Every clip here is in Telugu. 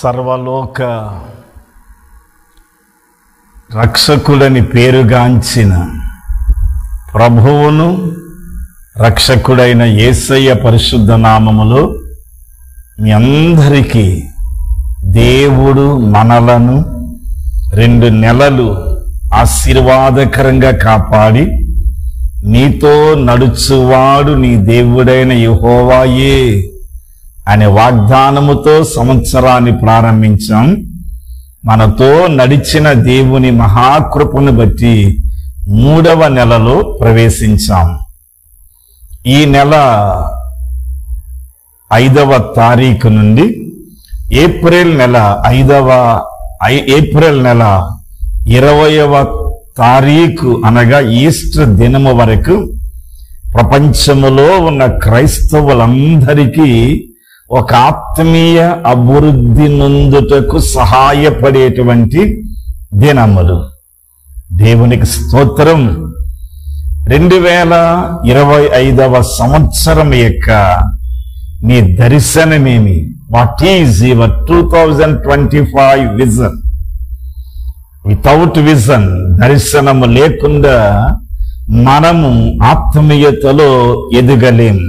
సర్వలోక రక్షకుడని పేరుగాంచిన ప్రభువును రక్షకుడైన యేసయ్య పరిశుద్ధ నామములో మీ అందరికీ దేవుడు మనలను 2 నెలలు ఆశీర్వాదకరంగా కాపాడి నీతో నడుచువాడు నీ దేవుడైన యెహోవాయే అనే వాగ్దానముతో సంవత్సరాన్ని ప్రారంభించాం. మనతో నడిచిన దేవుని మహాకృపను బట్టి 3వ నెలలో ప్రవేశించాం. ఈ నెల 5వ తారీఖు నుండి ఏప్రిల్ నెల 20వ తారీఖు అనగా ఈస్టర్ దినము వరకు ప్రపంచములో ఉన్న క్రైస్తవులందరికీ ఒక ఆత్మీయ అభివృద్ధి నొందుటకు సహాయపడేటువంటి దినములు. దేవునికి స్తోత్రం. 2025వ సంవత్సరం యొక్క నీ దర్శనమేమి? What is your 2025 vision? Without vision, దర్శనము లేకుండా మనము ఆత్మీయతలో ఎదగలేం.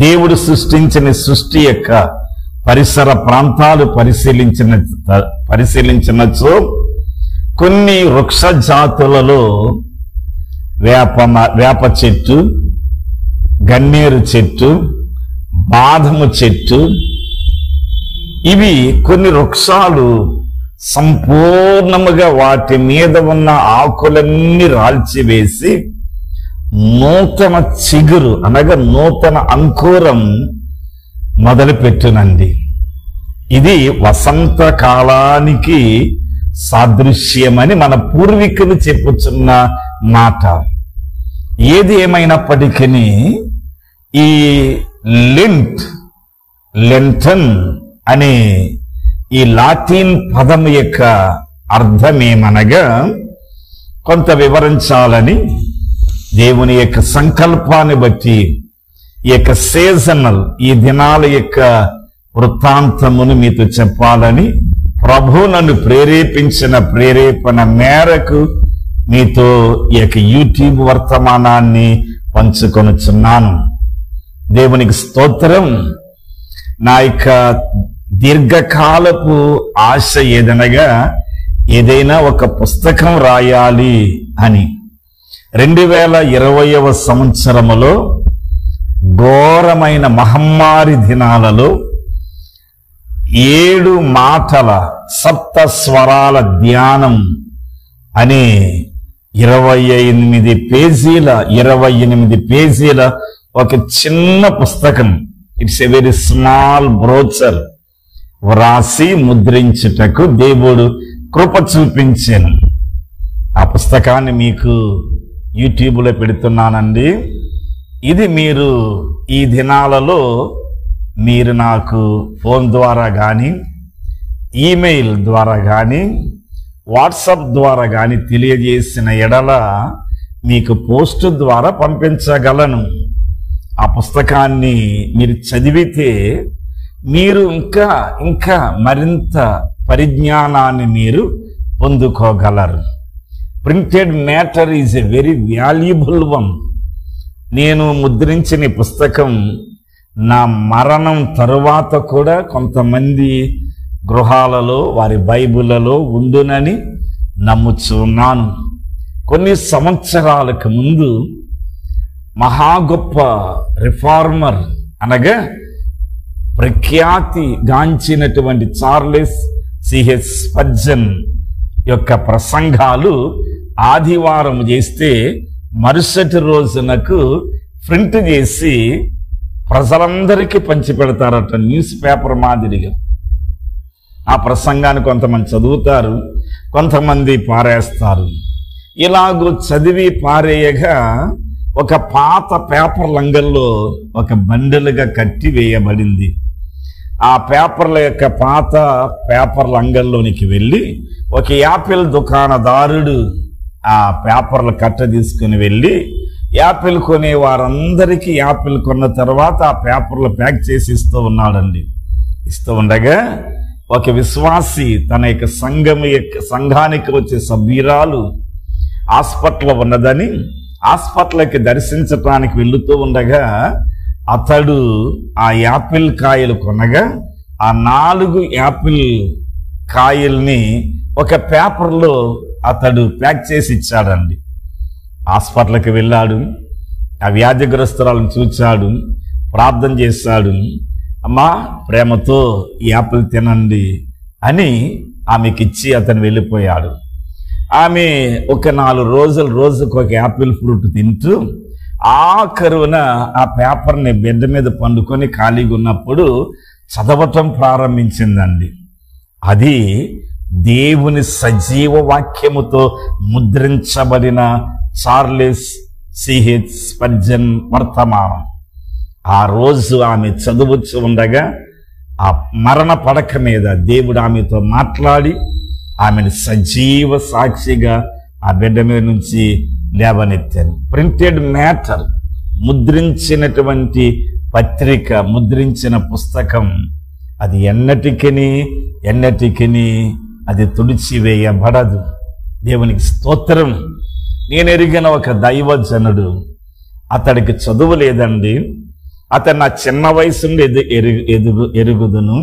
దేవుడు సృష్టించిన సృష్టి యొక్క పరిసర ప్రాంతాలు పరిశీలించినచో కొన్ని వృక్ష జాతులలో వేప చెట్టు, గన్నేరు చెట్టు, బాదము చెట్టు, ఇవి కొన్ని వృక్షాలు సంపూర్ణముగా వాటి మీద ఉన్న ఆకులన్నీ రాల్చివేసి నూతన చిగురు అనగా నూతన అంకురం మొదలుపెట్టునండి. ఇది వసంత కాలానికి సాదృశ్యమని మన పూర్వీకులు చెప్పుచున్న మాట. ఏది ఏమైనప్పటికీ ఈ లెంటన్ అనే ఈ లాటిన్ పదం యొక్క అర్థమేమనగా కొంత వివరించాలని దేవుని యొక్క సంకల్పాన్ని బట్టి ఈ యొక్క సీజనల్ ఈ దినాల యొక్క వృత్తాంతమును మీతో చెప్పాలని ప్రభు నన్ను ప్రేరేపించిన ప్రేరేపణ మేరకు మీతో ఈ యొక్క యూట్యూబ్ వర్తమానాన్ని పంచుకొనుచున్నాను. దేవునికి స్తోత్రం. నా యొక్క దీర్ఘకాలపు ఆశ ఏదనగా ఏదైనా ఒక పుస్తకం రాయాలి అని. 2020వ సంవత్సరములో ఘోరమైన మహమ్మారి దినాలలో 7 మాటల సప్త స్వరాల ధ్యానం అనే 28 పేజీల ఒక చిన్న పుస్తకం, it's a very small brochure, వ్రాసి ముద్రించుటకు దేవుడు కృప చూపించాను. ఆ పుస్తకాన్ని మీకు యూట్యూబ్లో పెడుతున్నానండి. ఇది మీరు ఈ దినాలలో మీరు నాకు ఫోన్ ద్వారా కానీ, ఈమెయిల్ ద్వారా కానీ, వాట్సాప్ ద్వారా కానీ తెలియజేసిన ఎడల మీకు పోస్ట్ ద్వారా పంపించగలను. ఆ పుస్తకాన్ని మీరు చదివితే మీరు ఇంకా మరింత పరిజ్ఞానాన్ని మీరు పొందుకోగలరు. Printed matter is a very valuable one. నేను ముద్రించిన పుస్తకం నా మరణం తరువాత కూడా కొంతమంది గృహాలలో వారి బైబిళ్లలో ఉండునని నమ్ముచున్నాను. కొన్ని సంవత్సరాలకు ముందు మహా గొప్ప రిఫార్మర్ అనగా ప్రఖ్యాతి గాంచినటువంటి చార్లెస్ సిహెచ్ స్పర్జన్ యొక్క ప్రసంగాలు ఆదివారం చేస్తే మరుసటి రోజునకు ప్రింట్ చేసి ప్రజలందరికీ పంచిపెడతారట, న్యూస్ పేపర్ మాదిరిగా. ఆ ప్రసంగాన్ని కొంతమంది చదువుతారు, కొంతమంది పారేస్తారు. ఇలాగూ చదివి పారేయగా ఒక పాత పేపర్ లంగల్లో ఒక బండలుగా కట్టి వేయబడింది. ఆ పేపర్ల యొక్క పాత పేపర్ లంగల్లోనికి వెళ్ళి ఒక యాపిల్ దుకాణదారుడు ఆ పేపర్ల కట్ట తీసుకుని వెళ్ళి యాపిల్ కొనే వారందరికీ యాపిల్ కొన్న తర్వాత ఆ పేపర్లు ప్యాక్ చేసి ఇస్తూ ఉన్నాడండి. ఇస్తూ ఉండగా ఒక విశ్వాసి తన యొక్క సంఘానికి వచ్చే సభ్యురాలు హాస్పిటల్లో ఉన్నదని హాస్పిటల్కి దర్శించడానికి వెళుతూ ఉండగా అతడు ఆ యాపిల్ కాయలు కొనగా ఆ 4 యాపిల్ కాయల్ని ఒక పేపర్లో అతడు ప్యాక్ చేసి ఇచ్చాడండి. హాస్పిటల్కి వెళ్ళాడు, ఆ వ్యాధిగ్రస్తురాలను చూచాడు, ప్రార్థన చేశాడు. అమ్మా, ప్రేమతో ఈ యాపిల్ తినండి అని ఆమెకిచ్చి అతను వెళ్ళిపోయాడు. ఆమె ఒక 4 రోజులు రోజుకు ఒక యాపిల్ ఫ్రూట్ తింటూ ఆఖరున ఆ పేపర్ని బెడ్ మీద పండుకొని ఖాళీగా ఉన్నప్పుడు చదవటం ప్రారంభించిందండి. అది దేవుని సజీవ వాక్యముతో ముద్రించబడిన చార్లెస్ సిహెచ్ స్పర్జన్ వర్తమానం. ఆ రోజు ఆమె చదువుతూ ఉండగా ఆ మరణ పడక మీద దేవుడు ఆమెతో మాట్లాడి ఆమెను సజీవ సాక్షిగా ఆ బిడ్డ మీద నుంచి లేవనెత్తాను. ప్రింటెడ్ మ్యాటర్, ముద్రించినటువంటి పత్రిక, ముద్రించిన పుస్తకం అది ఎన్నటికీ అది తుడిచివేయబడదు. దేవునికి స్తోత్రం. నేను ఎరిగిన ఒక దైవజనుడు, అతడికి చదువు లేదండి, అతను నా చిన్న వయసు నుండి ఎరుగుదును,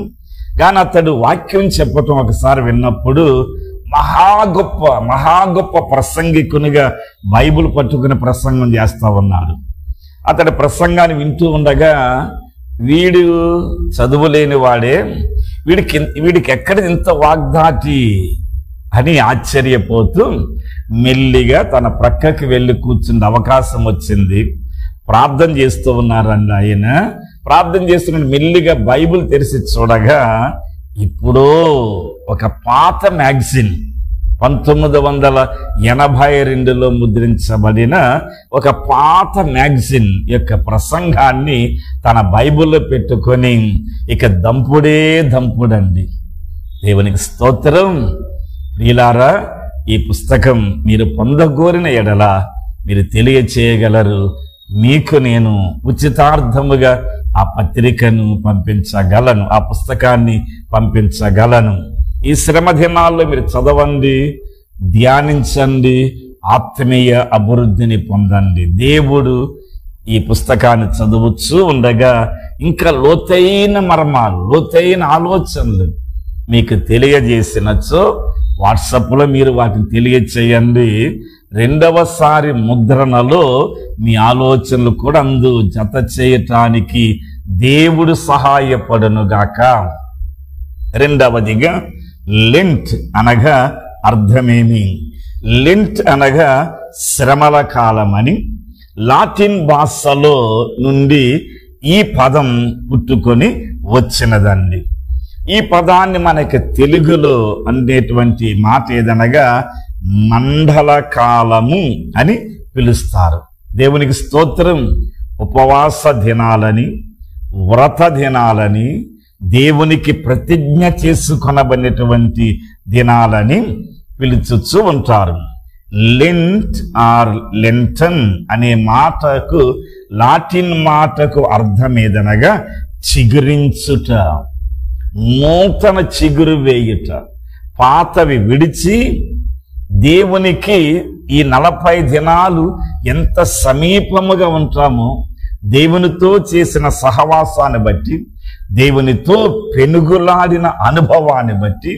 కానీ అతడు వాక్యం చెప్పటం ఒకసారి విన్నప్పుడు మహా గొప్ప ప్రసంగికునిగా బైబిల్ పట్టుకుని ప్రసంగం చేస్తా ఉన్నాడు. అతడి ప్రసంగాన్ని వింటూ ఉండగా వీడు చదువు లేని వాడే, వీడికి ఎక్కడ ఇంత వాగ్దాటి అని ఆశ్చర్యపోతూ మెల్లిగా తన ప్రక్కకి వెళ్ళి కూర్చున్న అవకాశం వచ్చింది. ప్రార్థన చేస్తూ ఉన్నారండి. ఆయన ప్రార్థన చేస్తున్న మెల్లిగా బైబిల్ తెరిచి చూడగా ఇప్పుడు ఒక పాత మ్యాగజైన్ 1982లో ముద్రించబడిన ఒక పాత మ్యాగజైన్ యొక్క ప్రసంగాన్ని తన బైబిల్లో పెట్టుకొని ఇక దంపుడండి. దేవునికి స్తోత్రం. ప్రియులారా, ఈ పుస్తకం మీరు పొందగోరిన ఎడల మీరు తెలియచేయగలరు. మీకు నేను ఉచితార్థముగా ఆ పత్రికను పంపించగలను, ఆ పుస్తకాన్ని పంపించగలను. ఈ శ్రమ దినాల్లో మీరు చదవండి, ధ్యానించండి, ఆత్మీయ అభివృద్ధిని పొందండి. దేవుడు ఈ పుస్తకాన్ని చదువుతూ ఉండగా ఇంకా లోతైన మర్మాలు, లోతైన ఆలోచనలు మీకు తెలియజేసినచో వాట్సాప్లో మీరు వాటిని తెలియచేయండి. 2వసారి ముద్రణలో మీ ఆలోచనలు కూడా జత చేయటానికి దేవుడు సహాయపడునుగాక. 2వదిగా లెంట్ అనగా అర్థమేమి? లెంట్ అనగా శ్రమల కాలమని లాటిన్ భాషలో నుండి ఈ పదం పుట్టుకొని వచ్చినదండి. ఈ పదాన్ని మనకి తెలుగులో అనేటువంటి మాట ఏదనగా మండల కాలము అని పిలుస్తారు. దేవునికి స్తోత్రం. ఉపవాస దినాలని, వ్రత దినాలని, దేవునికి ప్రతిజ్ఞ చేసుకొనబడినటువంటి దినాలని పిలుచుచూ ఉంటారు. లెంట్ ఆర్ లెంటన్ అనే మాటకు, లాటిన్ మాటకు అర్థం ఏదనగా చిగురించుట, నూతన చిగురు వేయుట, పాతవి విడిచి దేవునికి ఈ 40 దినాలు ఎంత సమీపముగా ఉంటామో, దేవునితో చేసిన సహవాసాన్ని బట్టి, దేవునితో పెనుగులాడిన అనుభవాన్ని బట్టి,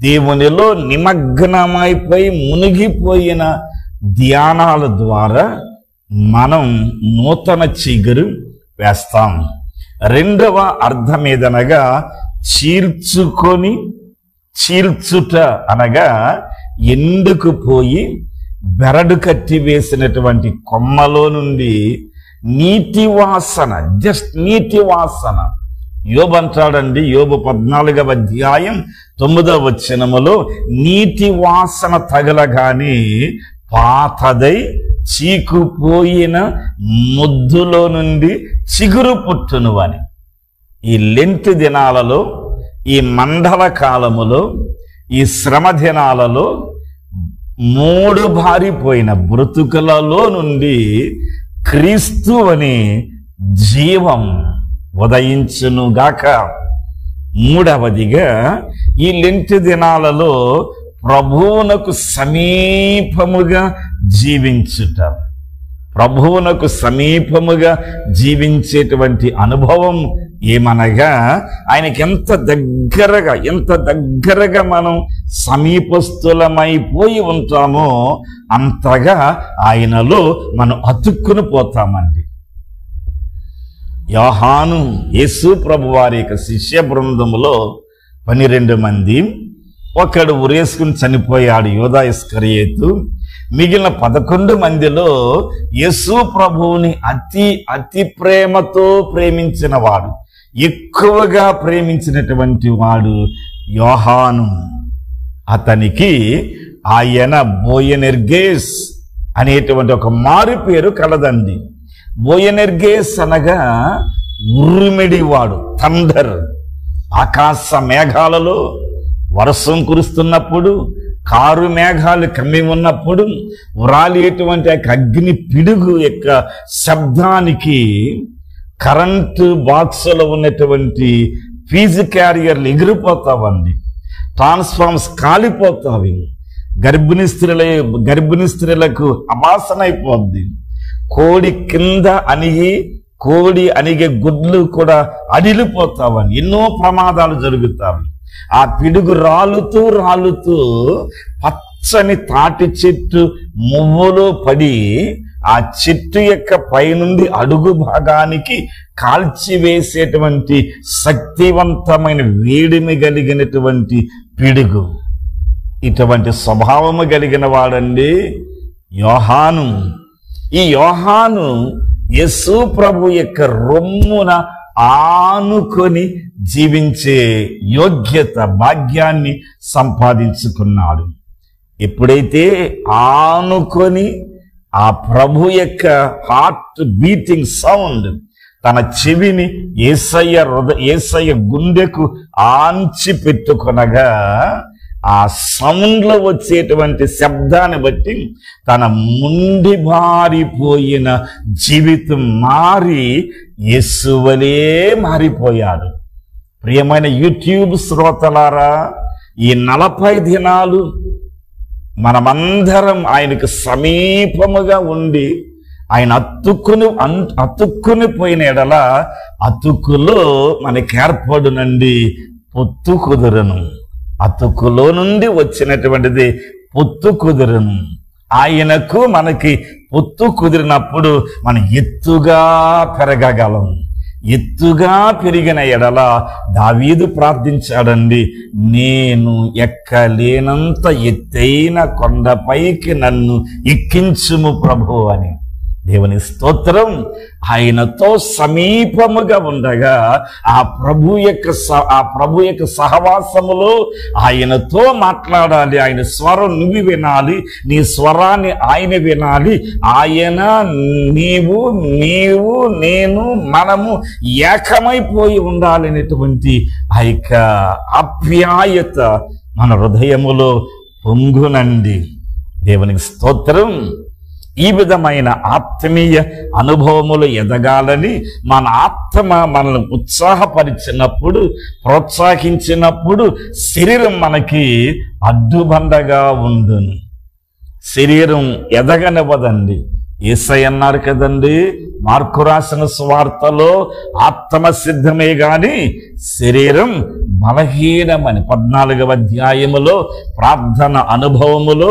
దేవునిలో నిమగ్నమైపోయి మునిగిపోయిన ధ్యానాల ద్వారా మనం నూతన చిగురు వేస్తాం. 2వ అర్థం ఏదనగా చీల్చుట అనగా ఎండుకు పోయి బెరడు కట్టి వేసినటువంటి కొమ్మలో నుండి నీటి వాసన, జస్ట్ నీటి వాసన. యోబు అంటాడండి, యోబు 14వ అధ్యాయం 9వ వచనములో, నీటి వాసన తగలగానే పాతదై చీకుపోయిన ముద్దులో నుండి చిగురు పుట్టును అని. ఈ లెంట్ దినాలలో, ఈ మండల కాలములో, ఈ శ్రమ దినాలలో 3 బారిపోయిన బ్రతుకులలో నుండి క్రీస్తు అనే జీవం ఉదయించునుగాక. మూడవదిగా ఈ లెంటి దినాలలో ప్రభువునకు సమీపముగా జీవించుట. ప్రభువునకు సమీపముగా జీవించేటువంటి అనుభవం ఏమనగా, ఆయనకి ఎంత దగ్గరగా మనం సమీపస్థులమైపోయి ఉంటామో అంతగా ఆయనలో మనం అతుక్కుని పోతామండి. యోహాను యేసు ప్రభు వారి యొక్క శిష్య బృందములో 12 మంది, ఒకడు ఉరేసుకుని చనిపోయాడు యూదా ఇస్కరియోతు. మిగిలిన 11 మందిలో యేసు ప్రభువుని అతి ప్రేమతో ప్రేమించిన వాడు, ఎక్కువగా ప్రేమించినటువంటి వాడు యోహాను. అతనికి ఆయన బోయనెర్గేస్ అనేటువంటి ఒక మారు పేరు కలదండి. బోయనెర్గేస్ అనగా ఉరిమిడివాడు, థండర్. ఆకాశ మేఘాలలో వర్షం కురుస్తున్నప్పుడు, కారు మేఘాలు కమ్మి ఉన్నప్పుడు వ్రాలేటువంటి అగ్ని పిడుగు యొక్క శబ్దానికి కరెంటు బాక్సులో ఉన్నటువంటి ఫీజు క్యారియర్లు ఎగిరిపోతావండి, ట్రాన్స్ఫార్మర్స్ కాలిపోతావి, గర్భిణీ స్త్రీలకు అపాసనైపోద్ది, కోడి కింద కోడి అణిగే గుడ్లు కూడా అడిలిపోతావని ఎన్నో ప్రమాదాలు జరుగుతాయి. ఆ పిడుగు రాలుతూ పచ్చని తాటి చెట్టు మువ్వలో పడి ఆ చెట్టు యొక్క పైనుండి అడుగు భాగానికి కాల్చివేసేటువంటి శక్తివంతమైన వేడిమి కలిగినటువంటి పిడుగు. ఇటువంటి స్వభావము కలిగిన వాడండి యోహాను. ఈ యోహాను యేసు ప్రభు యొక్క రొమ్మున ఆనుకొని జీవించే యోగ్యత, భాగ్యాన్ని సంపాదించుకున్నాడు. ఎప్పుడైతే ఆనుకొని ఆ ప్రభు యొక్క హార్ట్ బీటింగ్ సౌండ్ తన చెవిని యేసయ్య గుండెకు ఆంచి పెట్టుకొనగా, ఆ సౌండ్ లో వచ్చేటువంటి శబ్దాన్ని బట్టి తన ముండి బారిపోయిన జీవితం మారి యేసువలే మారిపోయాడు. ప్రియమైన యూట్యూబ్ శ్రోతలారా, ఈ 40 దినాలు మనమందరం ఆయనకు సమీపముగా ఉండి ఆయన అతుక్కుని పోయిన ఎడల అతుకులో మనకి ఏర్పడునండి పొత్తు కుదురును. అతుకులో నుండి వచ్చినటువంటిది పొత్తు కుదురును. ఆయనకు మనకి పొత్తు కుదిరినప్పుడు మనం ఎత్తుగా పెరగగలం. ఎత్తుగా పెరిగిన ఎడల దావీదు ప్రార్థించాడండి, నేను ఎక్కలేనంత ఎత్తైన కొండపైకి నన్ను ఎక్కించుము ప్రభు అని. దేవుని స్తోత్రం. ఆయనతో సమీపముగా ఉండగా ఆ ప్రభు యొక్క సహవాసములో ఆయనతో మాట్లాడాలి. ఆయన స్వరం నువ్వు వినాలి, నీ స్వరాన్ని ఆయన వినాలి. ఆయన నీవు నేను మనము ఏకమైపోయి ఉండాలనేటువంటి ఆ యొక్క ఆప్యాయత మన హృదయములో పొంగునండి. దేవునికి స్తోత్రం. ఈ విధమైన ఆత్మీయ అనుభవములు ఎదగాలని మన ఆత్మ మనల్ని ఉత్సాహపరిచినప్పుడు, ప్రోత్సహించినప్పుడు శరీరం మనకి అడ్డుబండగా ఉండును. శరీరం ఎదగనివ్వదండి. యేసయ్య అన్నారు కదండి మార్కు రాసిన సువార్తలో, ఆత్మ సిద్ధమే గాని శరీరం బలహీనమని. 14వ అధ్యాయములో ప్రార్థన అనుభవములో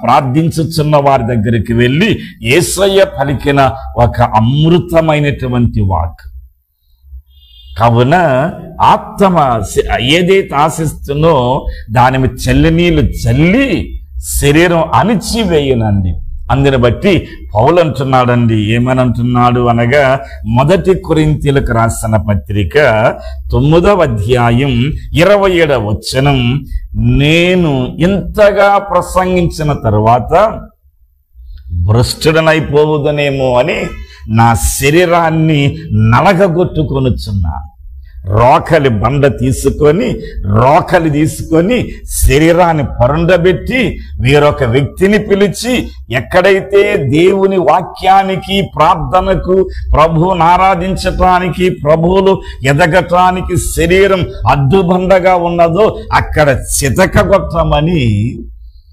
ప్రార్థించుచున్న వారి దగ్గరికి వెళ్ళి యేసయ్య పలికిన ఒక అమృతమైనటువంటి వాక్. కావున ఆత్మ ఏదైతే ఆశిస్తుందో దాని మీద చల్లి చల్లి శరీరం అణిచివేయనండి. అందుని బట్టి పౌలు అంటున్నాడండి, ఏమనంటున్నాడు అనగా 1 కొరింథీయులకు రాసిన పత్రిక 9వ అధ్యాయం 27వ వచనం, నేను ఇంతగా ప్రసంగించిన తరువాత భ్రష్టుడనైపోవుదనేమో అని నా శరీరాన్ని నలగగొట్టుకొనుచున్నా. రోకలి బండ తీసుకొని శరీరాన్ని పరుండబెట్టి వేరొక వ్యక్తిని పిలిచి, ఎక్కడైతే దేవుని వాక్యానికి, ప్రార్థనకు, ప్రభువును ఆరాధించటానికి, ప్రభువులు ఎదగటానికి శరీరం అడ్డుబండగా ఉన్నదో అక్కడ చితకగొట్టమని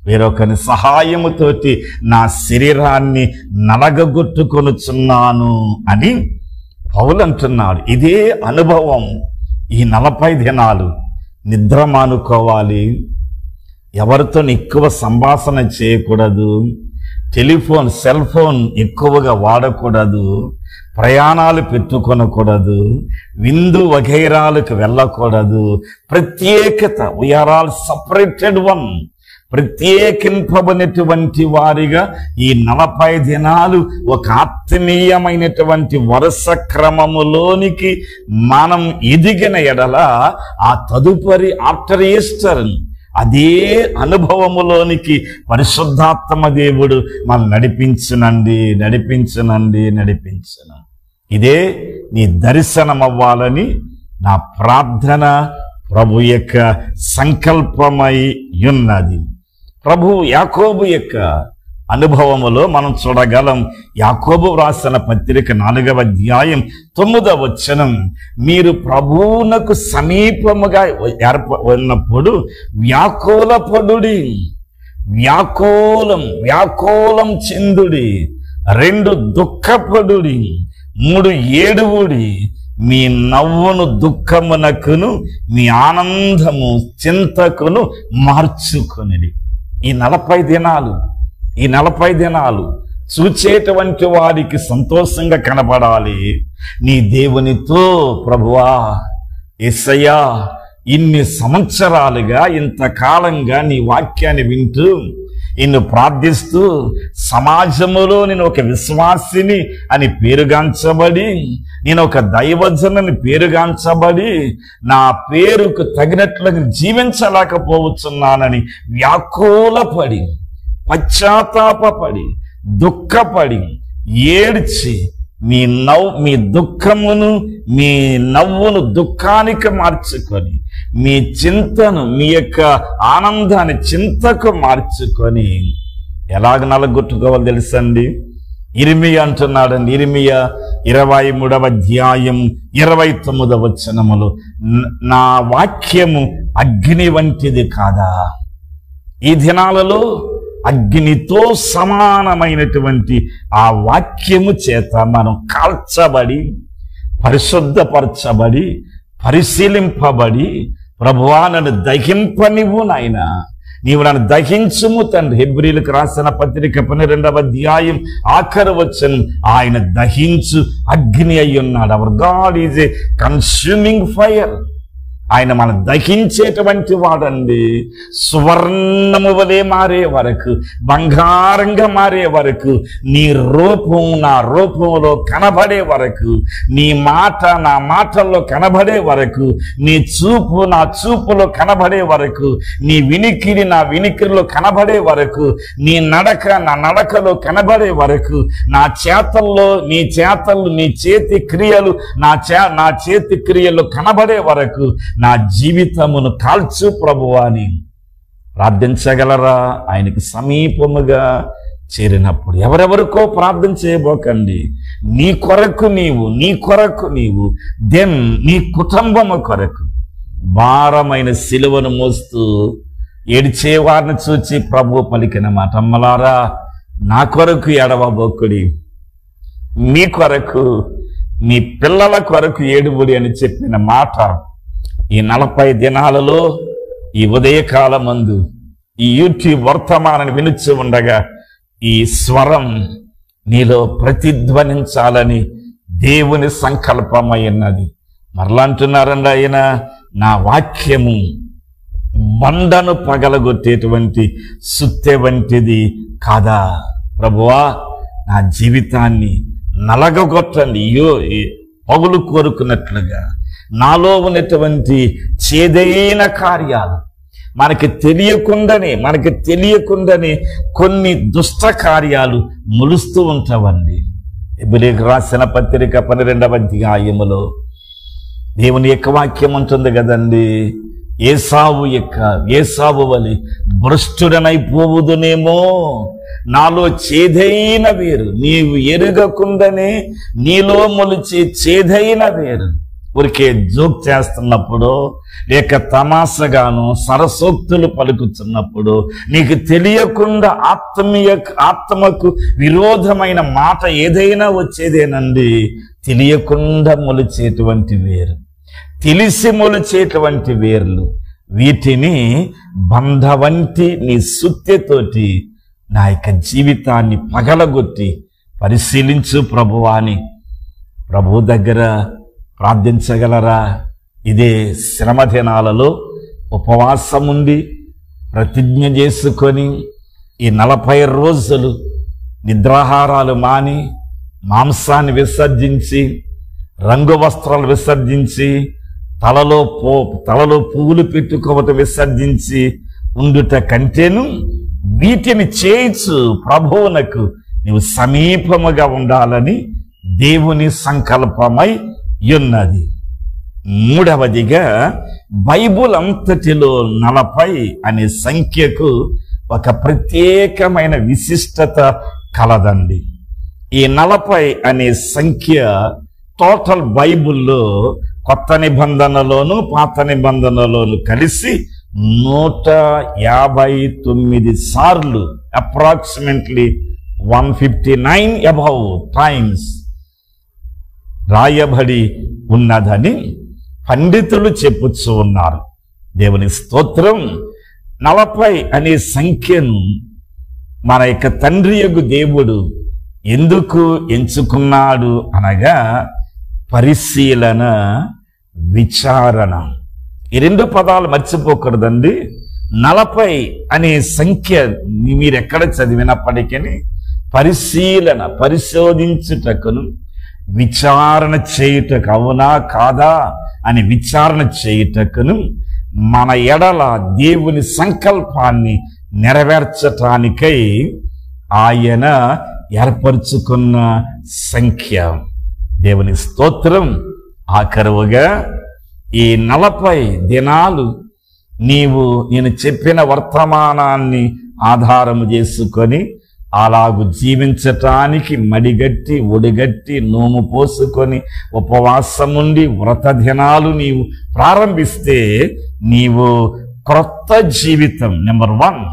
వేరొకని సహాయముతోటి నా శరీరాన్ని నలగగొట్టుకొనుచున్నాను అని పౌలు అంటున్నాడు. ఇదే అనుభవం. ఈ 40 దినాలు నిద్ర మానుకోవాలి, ఎవరితో ఎక్కువ సంభాషణ చేయకూడదు, టెలిఫోన్, సెల్ ఫోన్ ఎక్కువగా వాడకూడదు, ప్రయాణాలు పెట్టుకొనకూడదు, విందు వగైరాలకు వెళ్ళకూడదు. ప్రత్యేకత, వీఆర్ ఆల్ సపరేటెడ్ వన్, ప్రత్యేకింపబడినటువంటి వారిగా ఈ 40 దినాలు ఒక ఆత్మీయమైనటువంటి వరుస క్రమములోనికి మనం ఎదిగిన ఎడల ఆ తదుపరి ఆఫ్టర్ ఈస్టర్ అదే అనుభవములోనికి పరిశుద్ధాత్మ దేవుడు మనం నడిపించనండి. ఇదే నీ దర్శనం అవ్వాలని నా ప్రార్థన, ప్రభు యొక్క సంకల్పమై ఉన్నది. ప్రభు యాకోబు యొక్క అనుభవములో మనం చూడగలం. యాకోబు రాసిన పత్రిక 4వ అధ్యాయం 9వ వచనం, మీరు ప్రభువునకు సమీపముగా ఉన్నప్పుడు వ్యాకులపడుడి, వ్యాకులం చెందుడి, 2 దుఃఖపడుడి, 3 ఏడువుడి, మీ నవ్వును దుఃఖమునకును మీ ఆనందము చింతకును మార్చుకొనిది. ఈ 40 దినాలు చూచేటువంటి వారికి సంతోషంగా కనబడాలి. నీ దేవునితో, ప్రభువా యేసయ్యా, ఇన్ని సంవత్సరాలుగా ఇంతకాలంగా నీ వాక్యాన్ని వింటూ నిన్ను ప్రార్థిస్తూ సమాజములో నేను ఒక విశ్వాసిని అని పేరుగాంచబడి, నేను ఒక దైవజనని పేరుగాంచబడి నా పేరుకు తగినట్లుగా జీవించలేకపోతున్నానని వ్యాకులపడి, పశ్చాత్తాపపడి, దుఃఖపడి, ఏడ్చి మీ దుఃఖమును, మీ నవ్వును దుఃఖానికి మార్చుకొని, మీ చింతను, మీ యొక్క ఆనందాన్ని చింతకు మార్చుకొని ఎలాగ నలగొట్టుకోవాలి తెలుసండి? ఇర్మియా అంటున్నాడండి. ఇర్మియా 23వ అధ్యాయం 29వ వచనములో, నా వాక్యము అగ్ని వంటిది కాదా? ఈ దినాలలో అగ్నితో సమానమైనటువంటి ఆ వాక్యము చేత మనం కాల్చబడి, పరిశుద్ధపరచబడి, పరిశీలింపబడి, ప్రభువా నన్ను దహింపనివ్వు నాయనా, నీవు నన్ను దహించుము తండ్రి. హెబ్రీలకు రాసిన పత్రిక 12వ అధ్యాయం ఆఖరి వచనం, ఆయన దహించు అగ్ని అయి ఉన్నాడు. Hour God is a consuming fire. ఆయన మనం దహించేటువంటి వాడండి. సువర్ణము వలె మారే వరకు, బంగారంగా మారే వరకు, నీ రూపం నా రూపంలో కనబడే వరకు, నీ మాట నా మాటల్లో కనబడే వరకు, నీ చూపు నా చూపులో కనబడే వరకు, నీ వినికిడి నా వినికిడిలో కనబడే వరకు, నీ నడక నా నడకలో కనబడే వరకు, నా చేతల్లో నీ చేతలు, నీ చేతి క్రియలు నా చేతి క్రియలు కనబడే వరకు నా జీవితమును కాల్చు ప్రభువా అని ప్రార్థించగలరా? ఆయనకు సమీపముగా చేరినప్పుడు ఎవరెవరికో ప్రార్థన చేయబోకండి. నీ కొరకు నీవు దెన్ నీ కుటుంబము కొరకు భారమైన సిలువను మోస్తూ ఏడ్చేవారిని చూచి ప్రభు పలికిన మాట, అమ్మలారా నా కొరకు ఏడవబోకుడి, మీ కొరకు మీ పిల్లల కొరకు ఏడుబడి అని చెప్పిన మాట ఈ 40 దినాలలో ఈ ఉదయకాలమందు ఈ యూట్యూబ్ వర్తమానాన్ని వినుచు ఉండగా ఈ స్వరం నీలో ప్రతిధ్వనించాలని దేవుని సంకల్పమైనది. మరలా అంటున్నారండి ఆయన, నా వాక్యము బండను పగలగొట్టేటువంటి సుత్తె వంటిది కాదా? ప్రభువా నా జీవితాన్ని నలగగొట్టండి, పగులు కోరుకున్నట్లుగా నాలో ఉన్నటువంటి చేదైన కార్యాలు మనకి తెలియకుండానే కొన్ని దుష్ట కార్యాలు ములుస్తూ ఉంటావండి. హెబ్రీయులకు రాసిన పత్రిక 12వ అధ్యాయములో దేవుని యొక్క వాక్యం ఉంటుంది కదండి, ఏసావు వలి భ్రష్టుడనైపోవుదునేమో, నాలో చేదైన వేరు నీవు ఎరుగకుండానే నీలో మొలిచే చేదైన వేరు. ఊరికే జోక్ చేస్తున్నప్పుడు, లేక తమాసగాను సరసోక్తులు పలుకుతున్నప్పుడు, నీకు తెలియకుండా ఆత్మకు విరోధమైన మాట ఏదైనా వచ్చేదేనండి. తెలియకుండా మొలిచేటువంటి వేరు, తెలిసి మొలిచేటువంటి వేర్లు, వీటిని బంధవంటి నీ సుత్తెతోటి నా యొక్క జీవితాన్ని పగలగొట్టి పరిశీలించు ప్రభువాని ప్రభు దగ్గర ప్రార్థించగలరా? ఇదే శ్రమ దినాలలో ఉపవాసం ఉండి ప్రతిజ్ఞ చేసుకొని ఈ 40 రోజులు నిద్రాహారాలు మాని, మాంసాన్ని విసర్జించి, రంగు వస్త్రాలు విసర్జించి, తలలో పువ్వులు పెట్టుకోవటం విసర్జించి ఉండుట కంటేను వీటిని చేయించు ప్రభువునకు నీవు సమీపముగా ఉండాలని దేవుని సంకల్పమై ఉన్నది. మూడవదిగా, బైబుల్ అంతటిలో 40 అనే సంఖ్యకు ఒక ప్రత్యేకమైన విశిష్టత కలదండి. ఈ 40 అనే సంఖ్య టోటల్ బైబుల్లో కొత్త నిబంధనలోను పాత నిబంధనలోను కలిసి 159 సార్లు, అప్రాక్సిమేట్లీ 159 అబౌవ్ టైమ్స్ రాయబడి ఉన్నదని పండితులు చెప్పుచూ ఉన్నారు. దేవుని స్తోత్రం. 40 అనే సంఖ్యను మన యొక్క తండ్రి యొక్క దేవుడు ఎందుకు ఎంచుకున్నాడు అనగా, పరిశీలన, విచారణ. ఈ 2 పదాలు మర్చిపోకూడదండి. 40 అనే సంఖ్య మీరెక్కడ చదివినప్పటికీ పరిశీలన, పరిశోధించుటకును, విచారణ చేయుటకు, అవునా కాదా అని విచారణ చేయుటకును, మన ఎడల దేవుని సంకల్పాన్ని నెరవేర్చటానికై ఆయన ఏర్పరచుకున్న సంఖ్య. దేవుని స్తోత్రం. ఆఖరువుగా ఈ 40 దినాలు నేను చెప్పిన వర్తమానాన్ని ఆధారము చేసుకొని అలాగు జీవించటానికి మడిగట్టి, ఒడిగట్టి, నోము పోసుకొని ఉపవాసం ఉండి వ్రత దినాలు నీవు ప్రారంభిస్తే నీవు క్రొత్త జీవితం, నెంబర్ 1.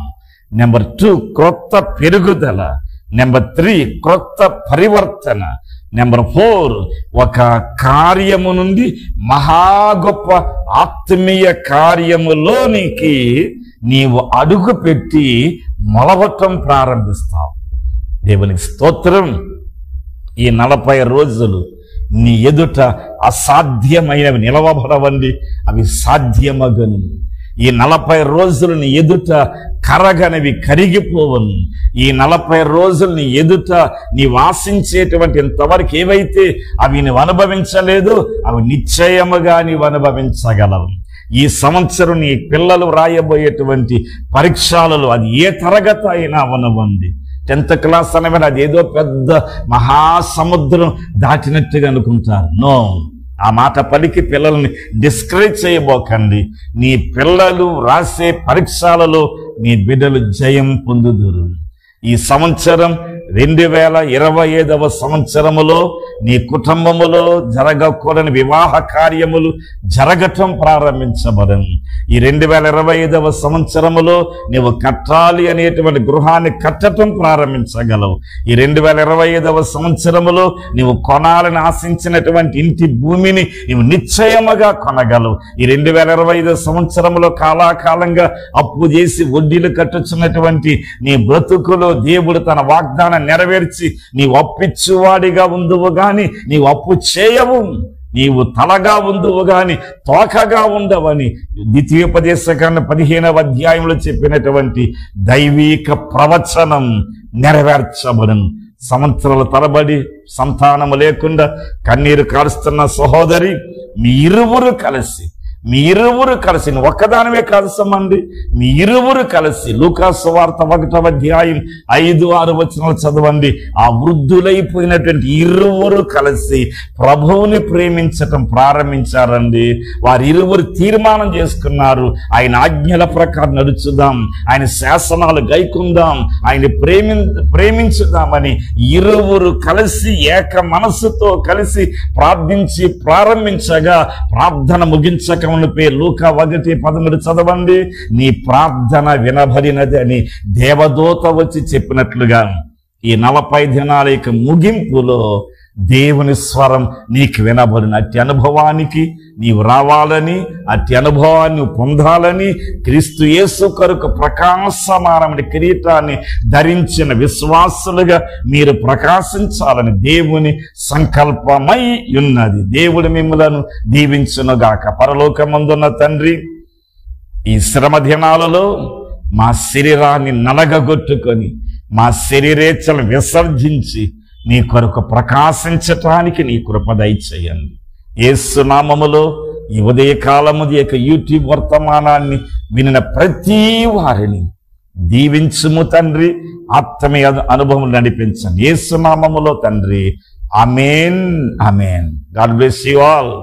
నెంబర్ 2, క్రొత్త పెరుగుదల. నెంబర్ 3, క్రొత్త పరివర్తన. నెంబర్ 4, ఒక కార్యము నుండి మహా గొప్ప ఆత్మీయ కార్యములోనికి నీవు అడుగు పెట్టి మొలవటం ప్రారంభిస్తావు. దేవునికి స్తోత్రం. ఈ 40 రోజులు నీ ఎదుట అసాధ్యమైనవి నిలవబడవండి, అవి సాధ్యమగను. ఈ 40 రోజులు నీ ఎదుట కరగనవి కరిగిపోవను. ఈ 40 రోజులు నీ ఎదుట నీవు ఆశించేటువంటి ఇంతవరకు ఏవైతే అవి నీవు అనుభవించలేదు, అవి నిశ్చయముగా నీవు అనుభవించగలవు. ఈ సంవత్సరం నీ పిల్లలు రాయబోయేటువంటి పరీక్షలలో అది ఏ తరగతి అయినా అవనవండి. 10th క్లాస్ అనగా అది ఏదో పెద్ద మహాసముద్రం దాటినట్టుగా అనుకుంటారు. నో, ఆ మాట పలికి పిల్లల్ని డిస్కరేజ్ చేయబోకండి. నీ పిల్లలు రాసే పరీక్షలలో నీ బిడ్డలు జయం పొందుదురు. ఈ సంవత్సరం 2025వ సంవత్సరములో నీ కుటుంబములో జరగకూడని వివాహ కార్యములు జరగటం ప్రారంభించబడను. ఈ 2025వ సంవత్సరములో నీవు కట్టాలి అనేటువంటి గృహాన్ని కట్టడం ప్రారంభించగలవు. ఈ 2025వ సంవత్సరములో నీవు కొనాలని ఆశించినటువంటి ఇంటి భూమిని నీవు నిశ్చయముగా కొనగలవు. ఈ 2025 సంవత్సరములో కాలాకాలంగా అప్పు చేసి వడ్డీలు కట్టుచున్నటువంటి నీ బ్రతుకులో దేవుడు తన వాగ్దానం నెరవేర్చి నీవు అప్పిచ్చువాడిగా ఉందువు గాని నీవు అప్పు చేయవు, నీవు తలగా ఉందువు గాని తోకగా ఉండవని ద్వితీయోపదేశకాండ 15వ అధ్యాయంలో చెప్పినటువంటి దైవిక ప్రవచనం నెరవేర్చబడను. సంవత్సరాల తరబడి సంతానము లేకుండా కన్నీరు కారుస్తున్న సహోదరి, మీ ఇరువురు కలిసి మీ ఇరువురు కలిసి, ఒక్కదానివే కాదు సమండి, మీ ఇరువురు కలిసి లూకా సువార్త 1వ అధ్యాయం 5-6 వచనాలు చదవండి. ఆ వృద్ధులైపోయినటువంటి ఇరువురు కలిసి ప్రభువుని ప్రేమించటం ప్రారంభించారండి. వారి ఇరువురు తీర్మానం చేసుకున్నారు, ఆయన ఆజ్ఞల ప్రకారం నడుచుదాం, ఆయన శాసనాలు గైకుందాం, ఆయన ప్రేమించుదామని ఇరువురు కలిసి ఏక మనస్సుతో కలిసి ప్రారంభించగా ప్రార్థన ముగించక లూకా 1:13 చదవండి. నీ ప్రార్థన వినబడినది అని దేవదూత వచ్చి చెప్పినట్లుగా ఈ 40 దినాల యొక్క ముగింపులో దేవుని స్వరం నీకు వినబడిన అట్టి అనుభవానికి నీవు రావాలని, అట్టి అనుభవాన్ని పొందాలని, క్రీస్తు యేసు కొరకు ప్రకాశమానమైన కిరీటాన్ని ధరించిన విశ్వాసులుగా మీరు ప్రకాశించాలని దేవుని సంకల్పమై ఉన్నది. దేవుడు మిమ్మలను దీవించునుగాక. పరలోకమందున్న తండ్రి, ఈ శ్రమ దినాలలో మా శరీరాన్ని నలగగొట్టుకొని మా శరీరేచ్ఛలను విసర్జించి నీ కొరకు ప్రకాశించటానికి నీ కృప దయచేయండి. యేసు నామములో ఈ ఉదయకాలము యొక్క యూట్యూబ్ వర్తమానాన్ని వినిన ప్రతి వారిని దీవించుము తండ్రి. ఆత్మీయ అనుభవం నడిపించండి యేసు నామములో తండ్రి. Amen, amen. God bless you all.